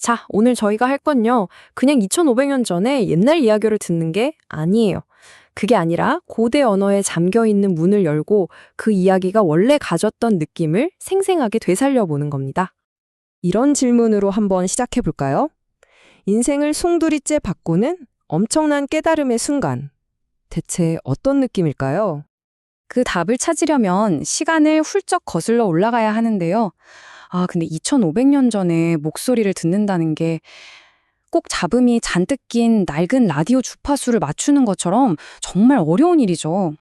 자, 오늘 저희가 할 건요. 그냥 2500년 전에 옛날 이야기를 듣는 게 아니에요. 그게 아니라 고대 언어에 잠겨 있는 문을 열고 그 이야기가 원래 가졌던 느낌을 생생하게 되살려 보는 겁니다. 이런 질문으로 한번 시작해 볼까요? 인생을 송두리째 바꾸는 엄청난 깨달음의 순간. 대체 어떤 느낌일까요? 그 답을 찾으려면 시간을 훌쩍 거슬러 올라가야 하는데요. 근데 2500년 전에 목소리를 듣는다는 게 꼭 잡음이 잔뜩 낀 낡은 라디오 주파수를 맞추는 것처럼 정말 어려운 일이죠.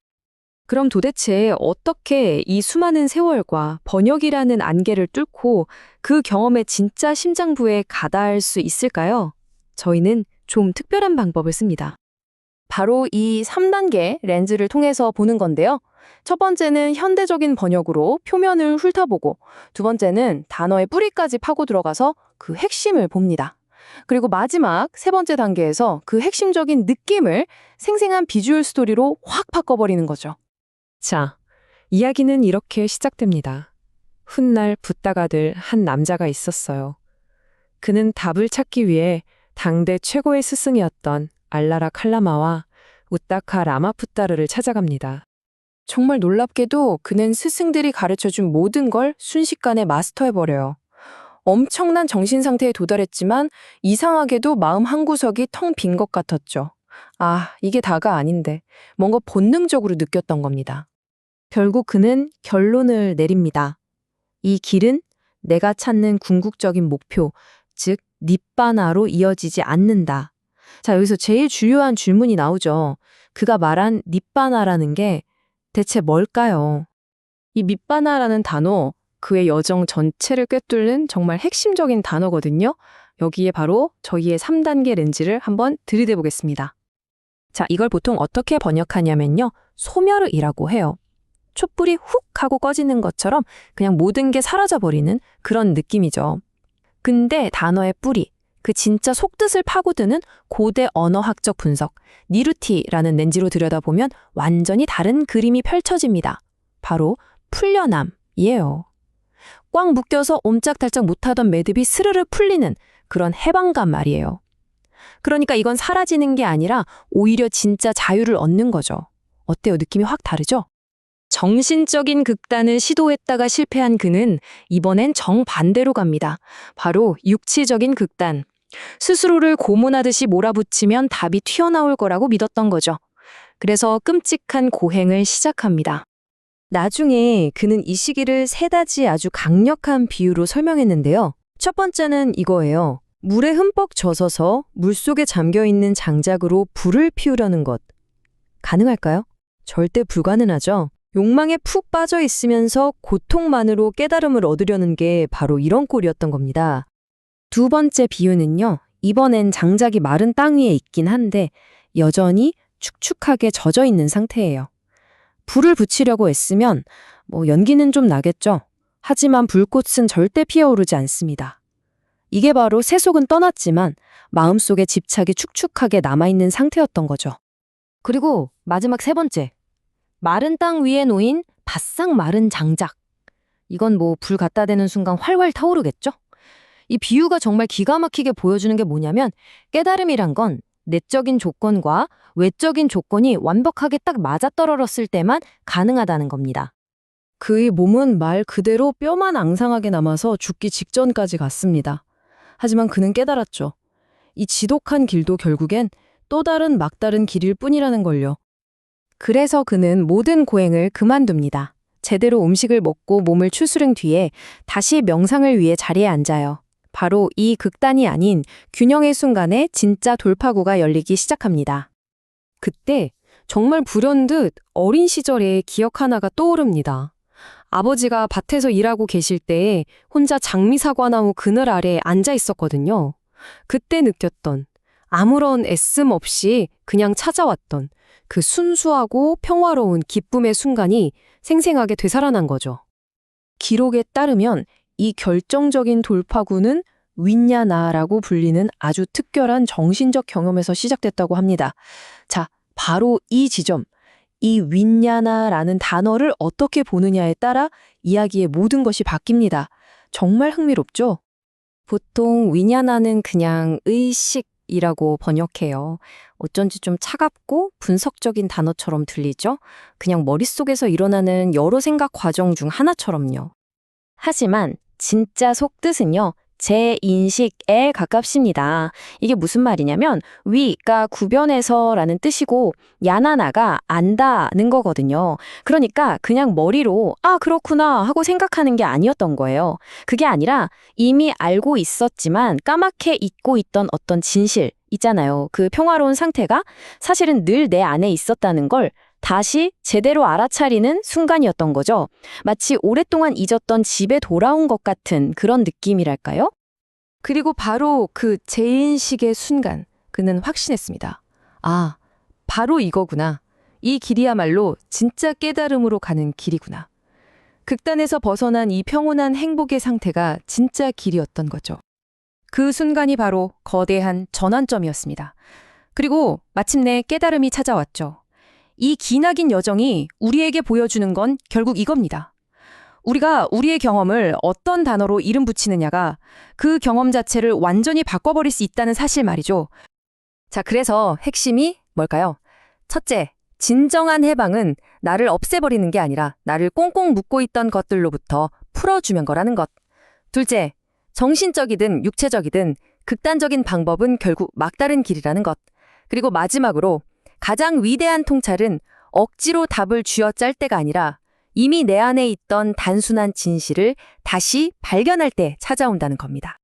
그럼 도대체 어떻게 이 수많은 세월과 번역이라는 안개를 뚫고 그 경험의 진짜 심장부에 가닿을 수 있을까요? 저희는 좀 특별한 방법을 씁니다. 바로 이 3단계 렌즈를 통해서 보는 건데요. 첫 번째는 현대적인 번역으로 표면을 훑어보고, 두 번째는 단어의 뿌리까지 파고 들어가서 그 핵심을 봅니다. 그리고 마지막 세 번째 단계에서 그 핵심적인 느낌을 생생한 비주얼 스토리로 확 바꿔버리는 거죠. 자, 이야기는 이렇게 시작됩니다. 훗날 붓다가들 한 남자가 있었어요. 그는 답을 찾기 위해 당대 최고의 스승이었던 알라라 칼라마와 우타카 라마푸타르를 찾아갑니다. 정말 놀랍게도 그는 스승들이 가르쳐준 모든 걸 순식간에 마스터해버려요. 엄청난 정신 상태에 도달했지만 이상하게도 마음 한구석이 텅 빈 것 같았죠. 이게 다가 아닌데 뭔가 본능적으로 느꼈던 겁니다. 결국 그는 결론을 내립니다. 이 길은 내가 찾는 궁극적인 목표, 즉 니빠나로 이어지지 않는다. 자, 여기서 제일 중요한 질문이 나오죠. 그가 말한 니빠나라는 게 대체 뭘까요? 이 밑바나라는 단어, 그의 여정 전체를 꿰뚫는 정말 핵심적인 단어거든요. 여기에 바로 저희의 3단계 렌즈를 한번 들이대 보겠습니다. 자, 이걸 보통 어떻게 번역하냐면요. 소멸이라고 해요. 촛불이 훅 하고 꺼지는 것처럼 그냥 모든 게 사라져버리는 그런 느낌이죠. 근데 단어의 뿌리, 그 진짜 속뜻을 파고드는 고대 언어학적 분석, 니루티라는 렌즈로 들여다보면 완전히 다른 그림이 펼쳐집니다. 바로 풀려남이에요. 꽉 묶여서 옴짝달짝 못하던 매듭이 스르르 풀리는 그런 해방감 말이에요. 그러니까 이건 사라지는 게 아니라 오히려 진짜 자유를 얻는 거죠. 어때요? 느낌이 확 다르죠? 정신적인 극단을 시도했다가 실패한 그는 이번엔 정반대로 갑니다. 바로 육체적인 극단. 스스로를 고문하듯이 몰아붙이면 답이 튀어나올 거라고 믿었던 거죠. 그래서 끔찍한 고행을 시작합니다. 나중에 그는 이 시기를 세 가지 아주 강력한 비유로 설명했는데요. 첫 번째는 이거예요. 물에 흠뻑 젖어서 물속에 잠겨있는 장작으로 불을 피우려는 것. 가능할까요? 절대 불가능하죠. 욕망에 푹 빠져 있으면서 고통만으로 깨달음을 얻으려는 게 바로 이런 꼴이었던 겁니다. 두 번째 비유는요. 이번엔 장작이 마른 땅 위에 있긴 한데 여전히 축축하게 젖어 있는 상태예요. 불을 붙이려고 애쓰면 연기는 좀 나겠죠. 하지만 불꽃은 절대 피어오르지 않습니다. 이게 바로 세속은 떠났지만 마음속에 집착이 축축하게 남아있는 상태였던 거죠. 그리고 마지막 세 번째. 마른 땅 위에 놓인 바싹 마른 장작. 이건 불 갖다 대는 순간 활활 타오르겠죠? 이 비유가 정말 기가 막히게 보여주는 게 뭐냐면 깨달음이란 건 내적인 조건과 외적인 조건이 완벽하게 딱 맞아떨어졌을 때만 가능하다는 겁니다. 그의 몸은 말 그대로 뼈만 앙상하게 남아서 죽기 직전까지 갔습니다. 하지만 그는 깨달았죠. 이 지독한 길도 결국엔 또 다른 막다른 길일 뿐이라는 걸요. 그래서 그는 모든 고행을 그만둡니다. 제대로 음식을 먹고 몸을 추스른 뒤에 다시 명상을 위해 자리에 앉아요. 바로 이 극단이 아닌 균형의 순간에 진짜 돌파구가 열리기 시작합니다. 그때 정말 불현듯 어린 시절의 기억 하나가 떠오릅니다. 아버지가 밭에서 일하고 계실 때에 혼자 장미사과나무 그늘 아래에 앉아 있었거든요. 그때 느꼈던 아무런 애씀 없이 그냥 찾아왔던 그 순수하고 평화로운 기쁨의 순간이 생생하게 되살아난 거죠. 기록에 따르면 이 결정적인 돌파구는 윈야나라고 불리는 아주 특별한 정신적 경험에서 시작됐다고 합니다. 자, 바로 이 지점, 이 윈야나라는 단어를 어떻게 보느냐에 따라 이야기의 모든 것이 바뀝니다. 정말 흥미롭죠? 보통 위냐나는 그냥 의식이라고 번역해요. 어쩐지 좀 차갑고 분석적인 단어처럼 들리죠? 그냥 머릿속에서 일어나는 여러 생각 과정 중 하나처럼요. 하지만 진짜 속뜻은요. 제 인식에 가깝습니다. 이게 무슨 말이냐면 위가 구변해서라는 뜻이고 야나나가 안다는 거거든요. 그러니까 그냥 머리로 아 그렇구나 하고 생각하는 게 아니었던 거예요. 그게 아니라 이미 알고 있었지만 까맣게 잊고 있던 어떤 진실 있잖아요. 그 평화로운 상태가 사실은 늘 내 안에 있었다는 걸 다시 제대로 알아차리는 순간이었던 거죠. 마치 오랫동안 잊었던 집에 돌아온 것 같은 그런 느낌이랄까요? 그리고 바로 그 재인식의 순간 그는 확신했습니다. 아, 바로 이거구나. 이 길이야말로 진짜 깨달음으로 가는 길이구나. 극단에서 벗어난 이 평온한 행복의 상태가 진짜 길이었던 거죠. 그 순간이 바로 거대한 전환점이었습니다. 그리고 마침내 깨달음이 찾아왔죠. 이 기나긴 여정이 우리에게 보여주는 건 결국 이겁니다. 우리가 우리의 경험을 어떤 단어로 이름 붙이느냐가 그 경험 자체를 완전히 바꿔버릴 수 있다는 사실 말이죠. 자, 그래서 핵심이 뭘까요? 첫째, 진정한 해방은 나를 없애버리는 게 아니라 나를 꽁꽁 묶고 있던 것들로부터 풀어주는 거라는 것. 둘째, 정신적이든 육체적이든 극단적인 방법은 결국 막다른 길이라는 것. 그리고 마지막으로 가장 위대한 통찰은 억지로 답을 쥐어짤 때가 아니라 이미 내 안에 있던 단순한 진실을 다시 발견할 때 찾아온다는 겁니다.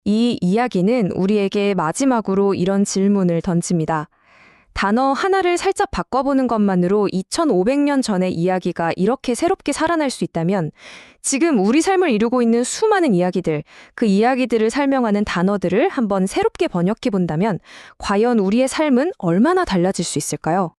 이 이야기는 우리에게 마지막으로 이런 질문을 던집니다. 단어 하나를 살짝 바꿔보는 것만으로 2500년 전의 이야기가 이렇게 새롭게 살아날 수 있다면 지금 우리 삶을 이루고 있는 수많은 이야기들, 그 이야기들을 설명하는 단어들을 한번 새롭게 번역해 본다면 과연 우리의 삶은 얼마나 달라질 수 있을까요?